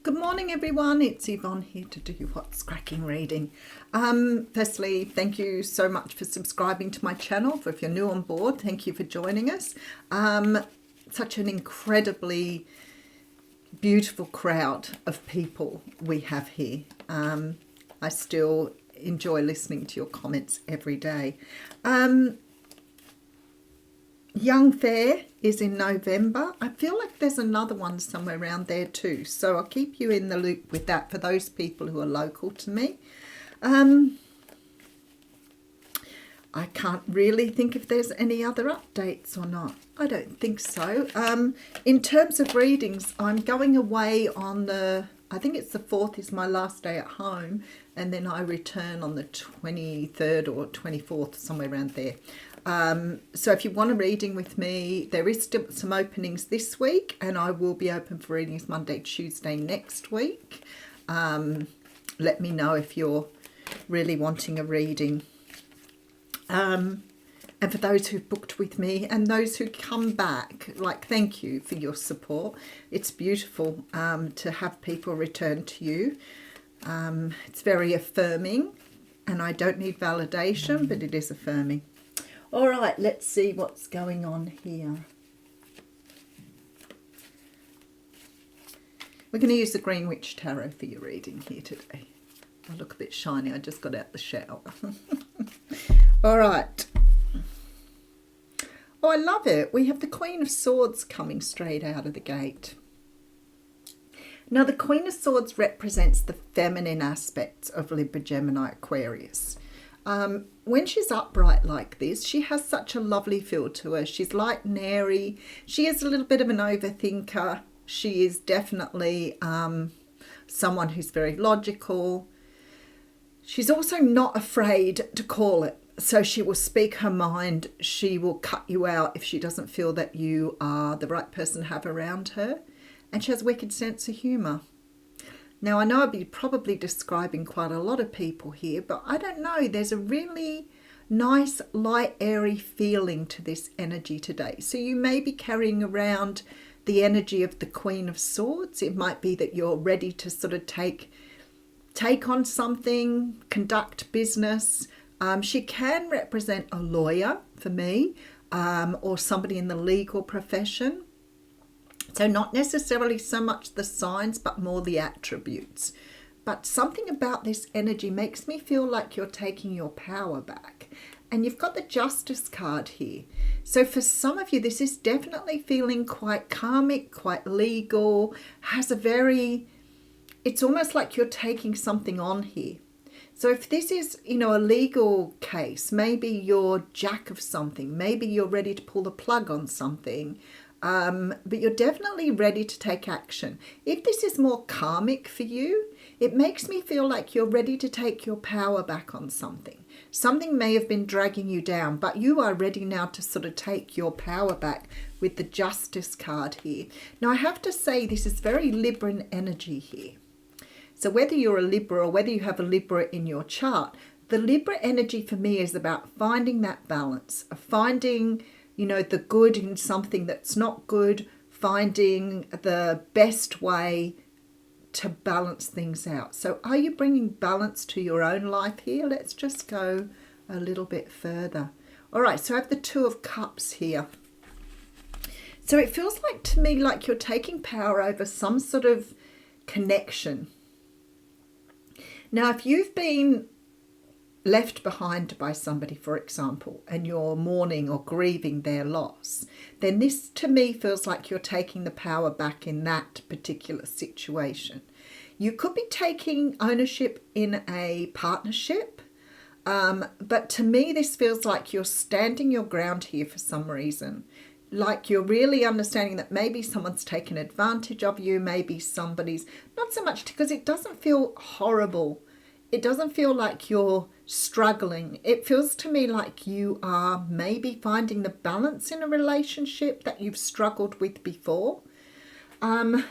Good morning, everyone. It's Yvonne here to do What's Cracking reading. Firstly, thank you so much for subscribing to my channel. If you're new on board, thank you for joining us. Such an incredibly beautiful crowd of people we have here. I still enjoy listening to your comments every day. Young Fair is in November. I feel like there's another one somewhere around there too. So I'll keep you in the loop with that for those people who are local to me. I can't really think if there's any other updates or not. I don't think so. In terms of readings, I'm going away on I think it's the 4th is my last day at home. And then I return on the 23rd or 24th, somewhere around there. So if you want a reading with me, there is still some openings this week, and I will be open for readings Monday, Tuesday next week. Let me know if you're really wanting a reading. And for those who've booked with me and those who come back, thank you for your support. It's beautiful to have people return to you. It's very affirming, and I don't need validation, but it is affirming. All right, let's see what's going on here. We're going to use the Green Witch Tarot for your reading here today. I look a bit shiny. I just got out the shower. All right. Oh, I love it. We have the Queen of Swords coming straight out of the gate. Now, the Queen of Swords represents the feminine aspects of Libra, Gemini, Aquarius. When she's upright like this, she has such a lovely feel to her. She's light and airy. She is a little bit of an overthinker. She is definitely someone who's very logical. She's also not afraid to call it. So she will speak her mind. She will cut you out if she doesn't feel that you are the right person to have around her. And she has a wicked sense of humour. Now, I know I'll be probably describing quite a lot of people here, but I don't know. There's a really nice, light, airy feeling to this energy today. So you may be carrying around the energy of the Queen of Swords. It might be that you're ready to sort of take on something, conduct business. She can represent a lawyer for me, or somebody in the legal profession. So not necessarily so much the signs, but more the attributes. But something about this energy makes me feel like you're taking your power back. And you've got the Justice card here. So for some of you, this is definitely feeling quite karmic, quite legal, it's almost like you're taking something on here. So if this is, a legal case, maybe you're jack of something, maybe you're ready to pull the plug on something, but you're definitely ready to take action. If this is more karmic for you, it makes me feel like you're ready to take your power back on something. Something may have been dragging you down, but you are ready now to sort of take your power back with the Justice card here. Now, I have to say this is very Libran energy here. So whether you're a Libra or whether you have a Libra in your chart, the Libra energy for me is about finding that balance, of finding the good in something that's not good, finding the best way to balance things out. So are you bringing balance to your own life here? Let's just go a little bit further. All right, so I have the Two of Cups here. So it feels like to me like you're taking power over some sort of connection. Now, if you've been left behind by somebody, for example, and you're mourning or grieving their loss, then this to me feels like you're taking the power back in that particular situation. You could be taking ownership in a partnership, but to me this feels like you're standing your ground here for some reason. Like you're really understanding that maybe someone's taken advantage of you, maybe somebody's, not so much because it doesn't feel horrible. It doesn't feel like you're struggling. It feels to me like you are maybe finding the balance in a relationship that you've struggled with before. I'm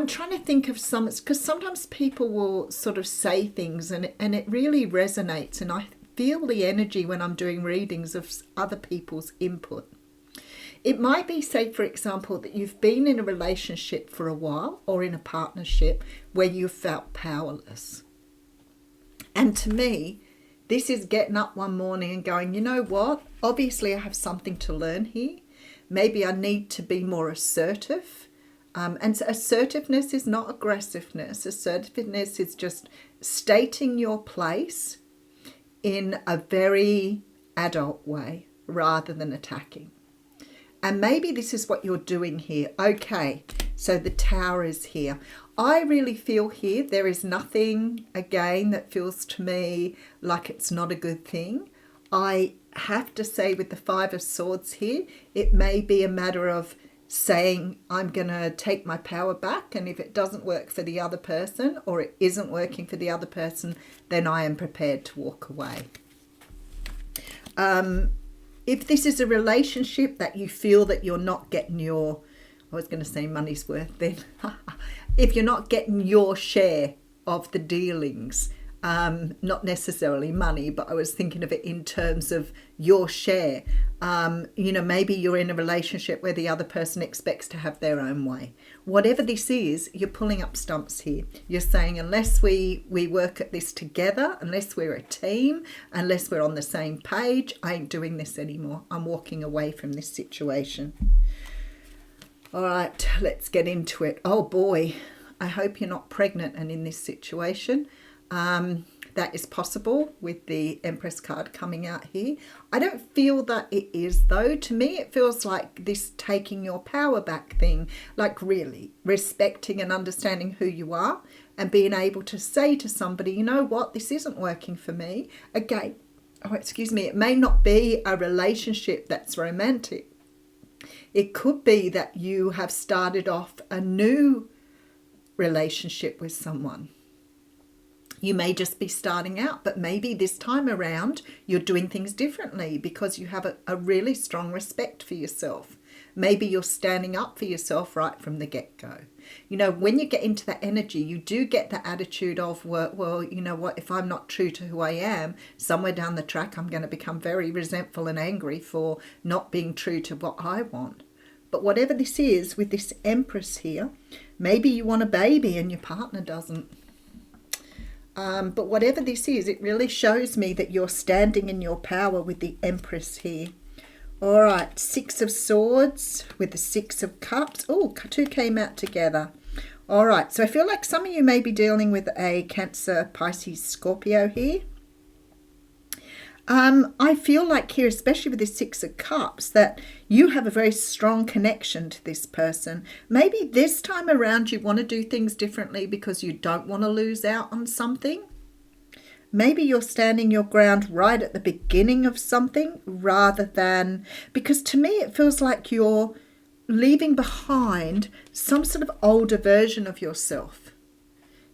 trying to think of some, because sometimes people will sort of say things and it really resonates, and I feel the energy when I'm doing readings of other people's input. It might be, say, for example, that you've been in a relationship for a while or in a partnership where you felt powerless. And to me, this is getting up one morning and going, you know what? Obviously, I have something to learn here. Maybe I need to be more assertive. And assertiveness is not aggressiveness. Assertiveness is just stating your place in a very adult way rather than attacking. And maybe this is what you're doing here. Okay, so the Tower is here. I really feel here there is nothing, again, that feels to me like it's not a good thing. I have to say with the Five of Swords here, it may be a matter of saying, I'm going to take my power back, and if it doesn't work for the other person or it isn't working for the other person, then I am prepared to walk away. If this is a relationship that you feel that you're not getting your, I was going to say money's worth then, if you're not getting your share of the dealings, not necessarily money, but I was thinking of it in terms of your share. Maybe you're in a relationship where the other person expects to have their own way. Whatever this is, you're pulling up stumps here. You're saying, unless we work at this together, unless we're a team, unless we're on the same page, I ain't doing this anymore. I'm walking away from this situation. All right, let's get into it. Oh boy, I hope you're not pregnant and in this situation. That is possible with the Empress card coming out here. I don't feel that it is, though. To me, it feels like this taking your power back thing, like really respecting and understanding who you are and being able to say to somebody, you know what, this isn't working for me. Again, it may not be a relationship that's romantic. It could be that you have started off a new relationship with someone. You may just be starting out, but maybe this time around you're doing things differently because you have a really strong respect for yourself. Maybe you're standing up for yourself right from the get-go. When you get into that energy, you do get the attitude of, well, you know what, if I'm not true to who I am, somewhere down the track I'm going to become very resentful and angry for not being true to what I want. But whatever this is, with this Empress here, maybe you want a baby and your partner doesn't. But whatever this is, it really shows me that you're standing in your power with the Empress here. All right, Six of Swords with the Six of Cups. Oh, two came out together. All right, so I feel like some of you may be dealing with a Cancer, Pisces, Scorpio here. I feel like here, especially with the Six of Cups, that you have a very strong connection to this person. Maybe this time around you want to do things differently because you don't want to lose out on something. Maybe you're standing your ground right at the beginning of something rather than, because to me it feels like you're leaving behind some sort of older version of yourself.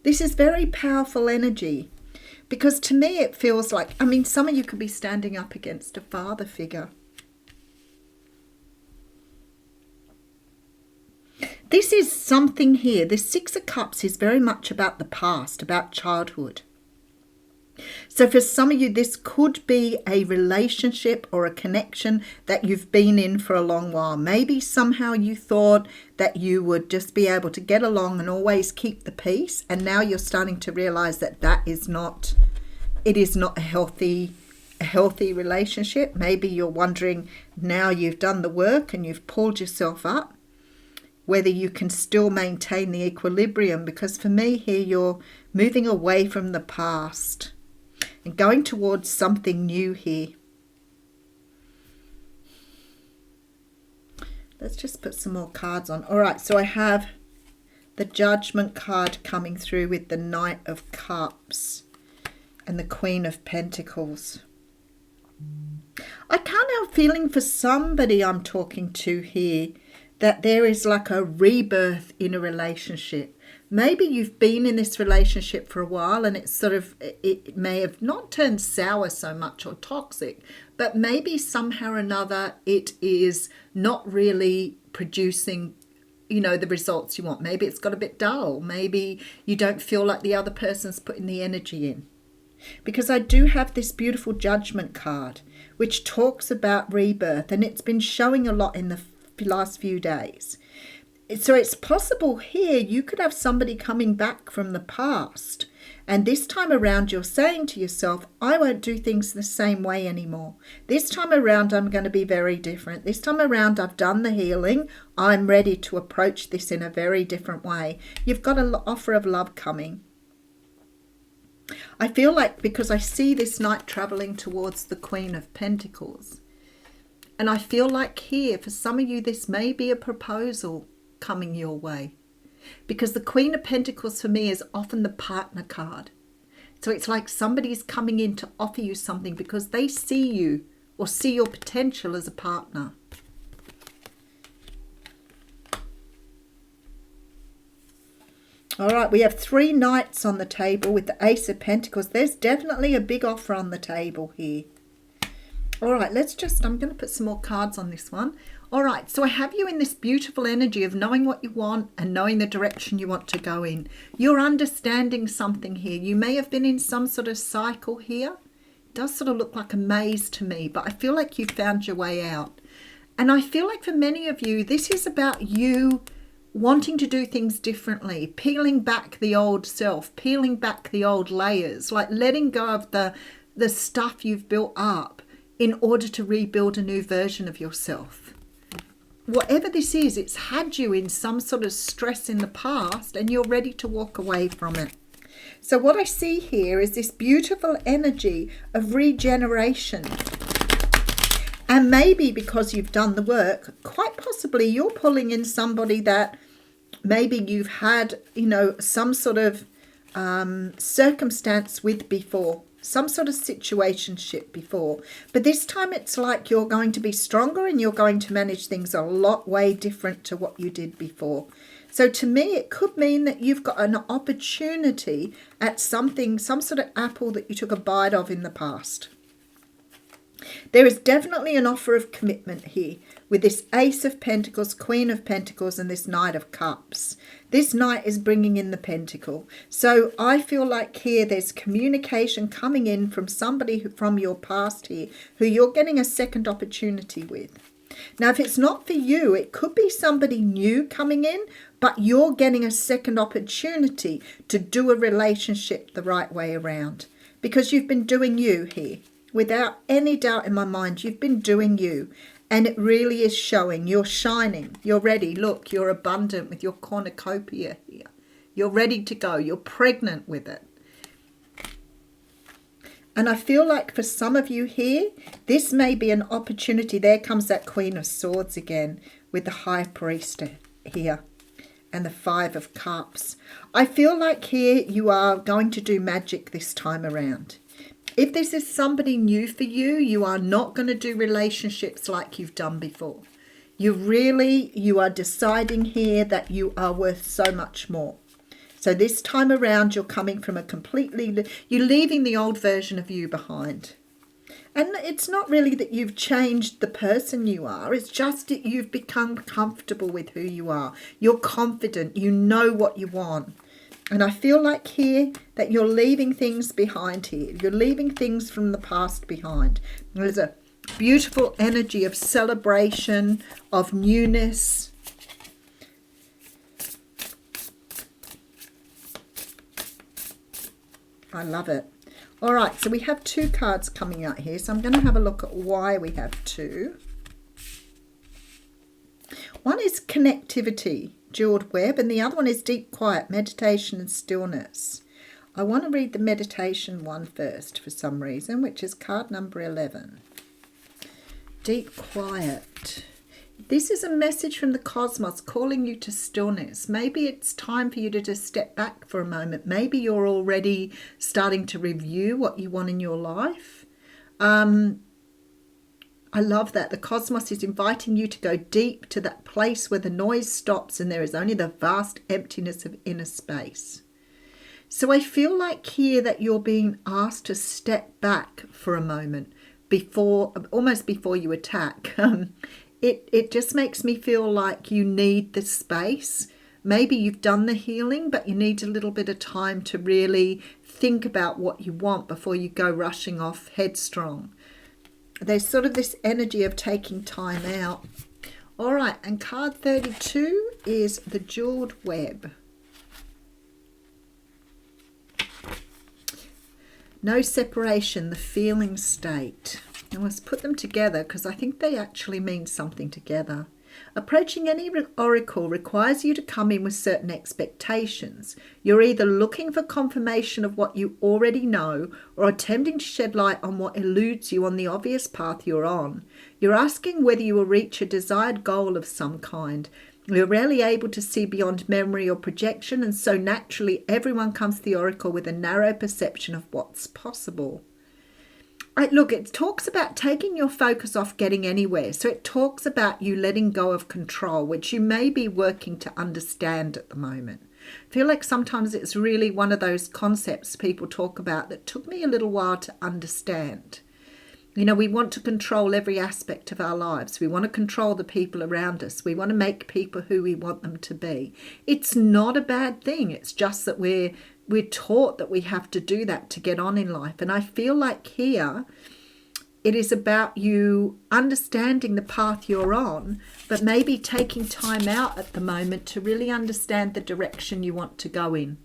This is very powerful energy. Because to me it feels like, some of you could be standing up against a father figure. This is something here. The Six of Cups is very much about the past, about childhood. So for some of you, this could be a relationship or a connection that you've been in for a long while. Maybe somehow you thought that you would just be able to get along and always keep the peace. And now you're starting to realize that it is not a healthy relationship. Maybe you're wondering, now you've done the work and you've pulled yourself up, whether you can still maintain the equilibrium. Because for me here, you're moving away from the past and going towards something new here. Let's just put some more cards on. All right, so I have the Judgment card coming through with the Knight of Cups and the Queen of Pentacles. I can't help feeling for somebody I'm talking to here that there is like a rebirth in a relationship. Maybe you've been in this relationship for a while and it may have not turned sour so much or toxic, but maybe somehow or another it is not really producing, the results you want. Maybe it's got a bit dull. Maybe you don't feel like the other person's putting the energy in. Because I do have this beautiful Judgment card, which talks about rebirth, and it's been showing a lot in the last few days. So it's possible here you could have somebody coming back from the past, and this time around you're saying to yourself, I won't do things the same way anymore. This time around I'm going to be very different. This time around I've done the healing. I'm ready to approach this in a very different way. You've got an offer of love coming. I feel like, because I see this knight traveling towards the Queen of Pentacles, and I feel like here for some of you this may be a proposal coming your way, because the Queen of Pentacles for me is often the partner card. So it's like somebody's coming in to offer you something because they see you or see your potential as a partner. All right, we have 3 knights on the table with the Ace of Pentacles. There's definitely a big offer on the table here. All right, I'm going to put some more cards on this one. All right, so I have you in this beautiful energy of knowing what you want and knowing the direction you want to go in. You're understanding something here. You may have been in some sort of cycle here. It does sort of look like a maze to me, but I feel like you found your way out. And I feel like for many of you, this is about you wanting to do things differently, peeling back the old self, peeling back the old layers, like letting go of the stuff you've built up in order to rebuild a new version of yourself. Whatever this is, it's had you in some sort of stress in the past and you're ready to walk away from it. So what I see here is this beautiful energy of regeneration. And maybe because you've done the work, quite possibly you're pulling in somebody that maybe you've had, some sort of circumstance with before. Some sort of situationship before, but this time it's like you're going to be stronger and you're going to manage things a lot way different to what you did before. So to me, it could mean that you've got an opportunity at something, some sort of apple that you took a bite of in the past. There is definitely an offer of commitment here with this Ace of Pentacles, Queen of Pentacles, and this Knight of Cups. This Knight is bringing in the Pentacle. So I feel like here there's communication coming in from somebody from your past here who you're getting a second opportunity with. Now, if it's not for you, it could be somebody new coming in, but you're getting a second opportunity to do a relationship the right way around because you've been doing you here. Without any doubt in my mind, you've been doing you. And it really is showing. You're shining. You're ready. Look, you're abundant with your cornucopia here. You're ready to go. You're pregnant with it. And I feel like for some of you here, this may be an opportunity. There comes that Queen of Swords again with the High Priest here and the 5 of Cups. I feel like here you are going to do magic this time around. If this is somebody new for you, you are not going to do relationships like you've done before. You are deciding here that you are worth so much more. So this time around, you're coming from you're leaving the old version of you behind. And it's not really that you've changed the person you are. It's just that you've become comfortable with who you are. You're confident. You know what you want. And I feel like here that you're leaving things behind here. You're leaving things from the past behind. There's a beautiful energy of celebration, of newness. I love it. All right, so we have 2 cards coming out here. So I'm going to have a look at why we have 2. One is connectivity, jeweled web, and the other one is deep quiet, meditation and stillness. I want to read the meditation one first for some reason, which is card number 11. Deep quiet. This is a message from the cosmos calling you to stillness. Maybe it's time for you to just step back for a moment. Maybe you're already starting to review what you want in your life. I love that. The cosmos is inviting you to go deep to that place where the noise stops and there is only the vast emptiness of inner space. So I feel like here that you're being asked to step back for a moment almost before you attack. It just makes me feel like you need the space. Maybe you've done the healing, but you need a little bit of time to really think about what you want before you go rushing off headstrong. There's sort of this energy of taking time out. All right, and card 32 is the Jeweled Web. No separation, the feeling state. Now let's put them together because I think they actually mean something together. Approaching any oracle requires you to come in with certain expectations. You're either looking for confirmation of what you already know or attempting to shed light on what eludes you on the obvious path you're on. You're asking whether you will reach a desired goal of some kind. You're rarely able to see beyond memory or projection, and so naturally everyone comes to the oracle with a narrow perception of what's possible. Look, it talks about taking your focus off getting anywhere. So it talks about you letting go of control, which you may be working to understand at the moment. I feel like sometimes it's really one of those concepts people talk about that took me a little while to understand. You know, we want to control every aspect of our lives. We want to control the people around us. We want to make people who we want them to be. It's not a bad thing. It's just that we're taught that we have to do that to get on in life. And I feel like here it is about you understanding the path you're on, but maybe taking time out at the moment to really understand the direction you want to go in.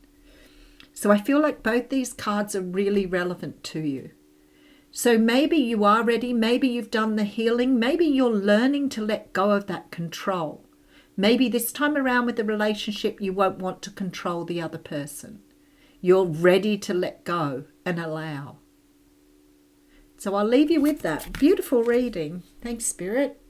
So I feel like both these cards are really relevant to you. So maybe you are ready, maybe you've done the healing, maybe you're learning to let go of that control. Maybe this time around with the relationship you won't want to control the other person. You're ready to let go and allow. So I'll leave you with that. Beautiful reading. Thanks, Spirit.